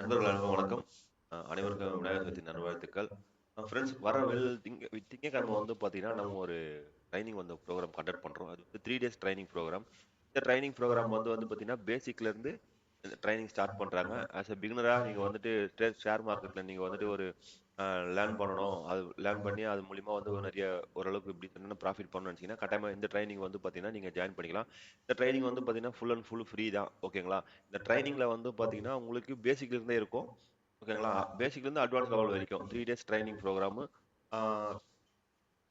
நண்பர்கள் அனைவருக்கும் வணக்கம். அனைவருக்கும் விநாயகர் சதுர்த்தி நல்வாழ்த்துக்கள். ஃப்ரெண்ட்ஸ் வர திங்கட்கிழமை வந்து பார்த்தீங்கன்னா, நம்ம ஒரு ட்ரைனிங் வந்து ப்ரோகிராம் கண்டக்ட் பண்றோம். அது வந்து 3 டேஸ் ட்ரைனிங் ப்ரோகிராம். இந்த ட்ரைனிங் ப்ரோகிராம் வந்து பார்த்தீங்கன்னா, பேசிக்லேருந்து இந்த ட்ரைனிங் ஸ்டார்ட் பண்றாங்க. ஆஸ் எ பிகினரா நீங்க வந்துட்டு ஷேர் மார்க்கெட்ல நீங்க வந்துட்டு ஒரு லேர்ன் பண்ணணும். அது லேர்ன் பண்ணி அது மூலியமா வந்து நெறைய ஓரளவுக்கு இப்படி என்னென்ன ப்ராஃபிட் பண்ணணும்னு நினைச்சீங்கன்னா, கட்டாயமா இந்த ட்ரைனிங் வந்து பார்த்தீங்கன்னா, நீங்க ஜாயின் பண்ணிக்கலாம். இந்த ட்ரைனிங் வந்து பார்த்தீங்கன்னா, ஃபுல் அண்ட் ஃபுல் ஃப்ரீ தான். ஓகேங்களா? இந்த ட்ரைனிங்ல வந்து பார்த்தீங்கன்னா, உங்களுக்கு பேசிக்ல இருந்தே இருக்கும். ஓகேங்களா? பேசிக்ல இருந்து அட்வான்ஸ் லெவல் வரைக்கும் 3 டேஸ் ட்ரைனிங் ப்ரோகிராமு. ஆ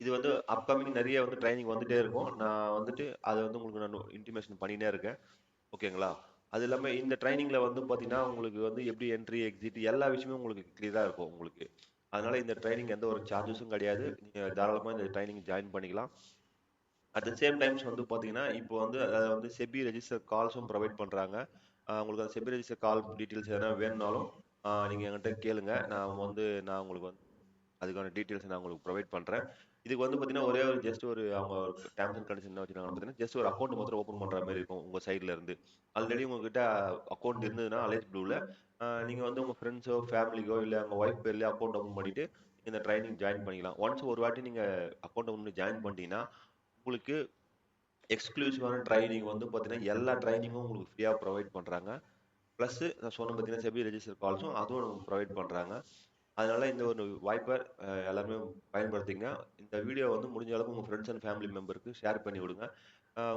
இது வந்து அப்கமிங் நெறைய வந்து ட்ரைனிங் வந்துட்டே இருக்கும். நான் வந்துட்டு அத வந்து உங்களுக்கு நான் இன்டிமேஷன் பண்ணினே இருக்கேன். ஓகேங்களா? அது இல்லாம இந்த ட்ரைனிங்ல வந்து பார்த்தீங்கன்னா, உங்களுக்கு வந்து எப்படி என்ட்ரி, எக்ஸிட் எல்லா விஷயமும் உங்களுக்கு கிளியரா இருக்கும் உங்களுக்கு. அதனால இந்த ட்ரைனிங் எந்த ஒரு சார்ஜஸும் கிடையாது. நீங்க தாராளமா இந்த ட்ரைனிங் ஜாயின் பண்ணிக்கலாம். அட் த சேம் டைம்ஸ் வந்து பார்த்தீங்கன்னா, இப்போ வந்து அத வந்து செபி ரெஜிஸ்டர் கால்ஸும் ப்ரொவைட் பண்றாங்க. உங்களுக்கு அந்த செபி ரெஜிஸ்டர் கால் டீட்டெயில்ஸ் எதனா வேணும்னாலும், நீங்க என்கிட்ட கேளுங்க. நான் உங்களுக்கு வந்து அதுக்கான டீட்டெயில்ஸ் நான் உங்களுக்கு ப்ரொவைட் பண்றேன். இதுக்கு வந்து பார்த்தீங்கன்னா, ஒரே ஒரு ஜஸ்ட் ஒரு அவங்க டெர்ம்ஸ் அண்ட் கண்டிஷன் என்ன வச்சிருக்காங்கன்னு பார்த்தீங்கன்னா, ஜஸ்ட் ஒரு அக்கவுண்ட் மாத்திரம் ஓப்பன் பண்ற மாரி இருக்கும் உங்க சைட்ல இருந்து. ஆல்ரெடி உங்ககிட்ட அக்கவுண்ட் இருந்ததுன்னா அலைஸ் ப்ளூல, நீங்க வந்து உங்க ஃப்ரெண்ட்ஸோ, ஃபேமிலிக்கோ இல்ல உங்க ஒய்ஃப் பேர்லயோ அக்கவுண்ட் ஓப்பன் பண்ணிட்டு இந்த ட்ரைனிங் ஜாயின் பண்ணிக்கலாம். ஒன்ஸ் ஒரு வாட்டி நீங்க அக்கவுண்ட் ஓப்பன் பண்ணி ஜாயின் பண்ணிட்டீங்கன்னா, உங்களுக்கு எக்ஸ்க்ளூசிவான ட்ரைனிங் வந்து பார்த்தீங்கன்னா, எல்லா ட்ரைனிங்கும் உங்களுக்கு ஃப்ரீயா ப்ரொவைட் பண்றாங்க. பிளஸ் நான் சொன்னேன் பார்த்தீங்கன்னா, செபி ரெஜிஸ்டர் கால்ஸும் அதுவும் நமக்கு ப்ரொவைட் பண்றாங்க. அதனால இந்த ஒரு வாய்ப்ப எல்லாருமே பயன்படுத்திங்க. இந்த வீடியோ வந்து முடிஞ்ச அளவுக்கு உங்க ஃப்ரெண்ட்ஸ் அண்ட் ஃபேமிலி மெம்பருக்கு ஷேர் பண்ணி விடுங்க.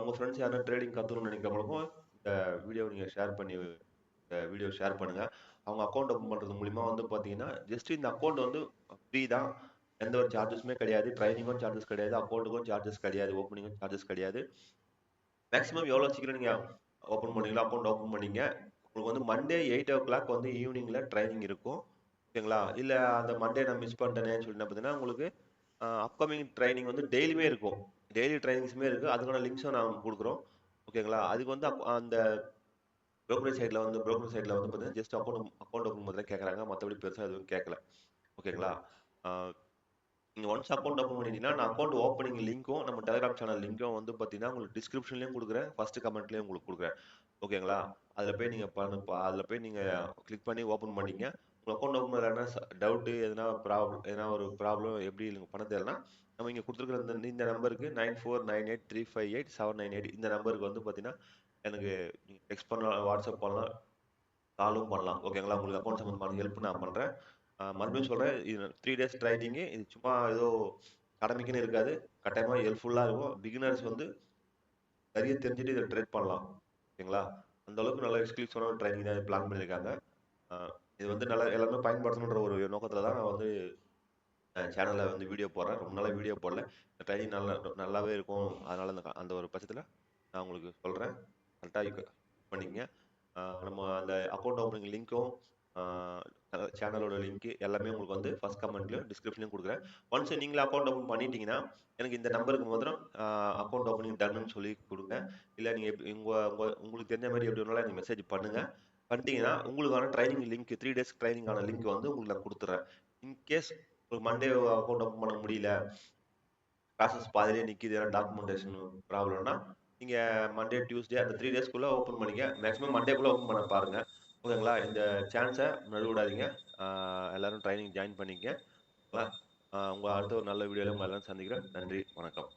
உங்க ஃப்ரெண்ட்ஸ் யாருனா ட்ரேடிங் கத்துக்கணும்னு நினைக்கிறவங்களுக்கும் இந்த வீடியோவ நீங்க ஷேர் பண்ணுங்க. அவங்க அக்கவுண்ட் ஓப்பன் பண்றது மூலியமா வந்து பார்த்தீங்கன்னா, ஜஸ்ட் இந்த அக்கவுண்ட் வந்து ஃப்ரீ தான். எந்த ஒரு சார்ஜஸுமே கிடையாது. ட்ரைனிங்கும் சார்ஜஸ் கிடையாது. அக்கவுண்ட்டுக்கும் சார்ஜஸ் கிடையாது. ஓப்பனிங்கும் சார்ஜஸ் கிடையாது. மேக்ஸிமம் எவ்வளோ சீக்கிரம் நீங்க ஓப்பன் பண்ணீங்களோ, அக்கவுண்ட் ஓப்பன் பண்ணீங்க. உங்களுக்கு வந்து மண்டே 8:00 வந்து ஈவினிங்ல ட்ரைனிங் இருக்கும். ஓகேங்களா? இல்ல அந்த மண்டே நான் மிஸ் பண்ணிட்டேனேன்னு சொல்லி என்ன பார்த்தீங்கன்னா, உங்களுக்கு அப்கமிங் ட்ரைனிங் வந்து டெய்லியுமே இருக்கும். டெய்லி ட்ரைனிங்ஸுமே இருக்கு. அதுக்கான லிங்க்ஸும் நாங்க குடுக்குறோம். ஓகேங்களா? அதுக்கு வந்து அந்த புரோக்கர் சைட்ல வந்து பார்த்தீங்கன்னா, ஜஸ்ட் அக்கவுண்ட் ஓப்பன் மட்டும் தான் கேட்கறாங்க. மத்தபடி பெருசா எதுவும் கேட்கல. ஓகேங்களா? ஆ நீங்க ஒன்ஸ் அக்கவுண்ட் ஓப்பன் பண்ணிட்டீங்கன்னா, நான் அக்கவுண்ட் ஓப்பனிங் லிங்க்கும், நம்ம டெலிகிராம் சேனல் லிங்க்கும் வந்து பார்த்தீங்கன்னா, உங்களுக்கு டிஸ்கிரிப்ஷன்லயும் குடுக்குறேன். ஃபர்ஸ்ட் கமெண்ட்லயும் உங்களுக்கு குடுக்குறேன். ஓகேங்களா? அதுல போய் நீங்க கிளிக் பண்ணி ஓப்பன் பண்ணீங்க. உங்க அக்கவுண்ட் ஓப்பன் பண்ணல எதனா டவுட் எதனா ஒரு ப்ராப்ளம் எப்படி நீங்க பண்ண தெரியலனா, நம்ம இங்க குடுத்துருக்கிற இந்த நம்பருக்கு 9498358798 இந்த நம்பருக்கு வந்து பார்த்தீங்கன்னா, எனக்கு நீங்க டெக்ஸ்ட் பண்ணலாம், வாட்ஸ்அப் பண்ணலாம், காலும் பண்ணலாம். ஓகேங்களா? உங்களுக்கு அக்கவுண்ட் சம்பந்தமான ஹெல்ப் நான் பண்றேன். மறுபடியும் சொல்றேன். இது 3 டேஸ் ட்ரைனிங்கு. இது சும்மா ஏதோ கடமைக்குன்னு இருக்காது. கட்டாயமா ஹெல்ப்ஃபுல்லா இருக்கும். பிகினர்ஸ் வந்து நெறைய தெரிஞ்சுட்டு இத ட்ரேட் பண்ணலாம். ஓகேங்களா? அந்த அளவுக்கு நல்ல எக்ஸ்க்ளூசிவான ஒரு ட்ரைனிங் தான் பிளான் பண்ணியிருக்காங்க. அ இது வந்து நல்லா எல்லாருமே பயன்படுத்தணுன்ற ஒரு நோக்கத்துல தான் நான் வந்து சேனல்ல வந்து வீடியோ போடுறேன். ரொம்ப நாளா வீடியோ போடல. இந்த ட்ரைனிங் நல்லாவே இருக்கும். அதனால அந்த ஒரு பட்சத்துல நான் உங்களுக்கு சொல்றேன். கரெக்ட்டா பண்ணிக்கங்க. நம்ம அந்த அக்கவுண்ட் ஓப்பனிங் லிங்க்கும், ஆ சேனலோட லிங்க் எல்லாமே உங்களுக்கு வந்து ஃபர்ஸ்ட் கமெண்ட்லயும், டிஸ்கிரிப்ஷன்லயும் குடுக்குறேன். ஒன்ஸ் நீங்களே அக்கவுண்ட் ஓப்பன் பண்ணிட்டீங்கன்னா, எனக்கு இந்த நம்பருக்கு மாத்திரம் அக்கவுண்ட் ஓப்பனிங் டன்னுன்னு சொல்லி குடுங்க. இல்ல நீங்க உங்க உங்க உங்களுக்கு தெரிஞ்ச மாரி எப்படி வேணாலும் எனக்கு மெசேஜ் பண்ணுங்க. பண்ணிட்டீங்கன்னா, உங்களுக்கான ட்ரைனிங் லிங்க் 3 டேஸ் ட்ரைனிங்கான லிங்க் வந்து உங்களுக்கு நான் குடுத்துர்றேன். இன்கேஸ் ஒரு மண்டே அக்கவுண்ட் ஓப்பன் பண்ண முடியல, ப்ராசஸ் பாதியிலேயே நிக்குது, ஏன்னா டாக்குமெண்டேஷன் ப்ராப்ளம்னா, நீங்க மண்டே, டியூஸ்டே அந்த 3 டேஸ்க்குள்ள ஓப்பன் பண்ணிக்க. மேக்ஸிமம் மண்டேக்குள்ள ஓப்பன் பண்ண பாருங்க. ஓகேங்களா? இந்த சான்ஸ நழுவ விடாதீங்க. ஆ எல்லாரும் ட்ரைனிங் ஜாயின் பண்ணிக்கங்க. ஓகேங்களா? உங்க அடுத்த ஒரு நல்ல வீடியோல உங்க எல்லாரும் சந்திக்கிறேன். நன்றி, வணக்கம்.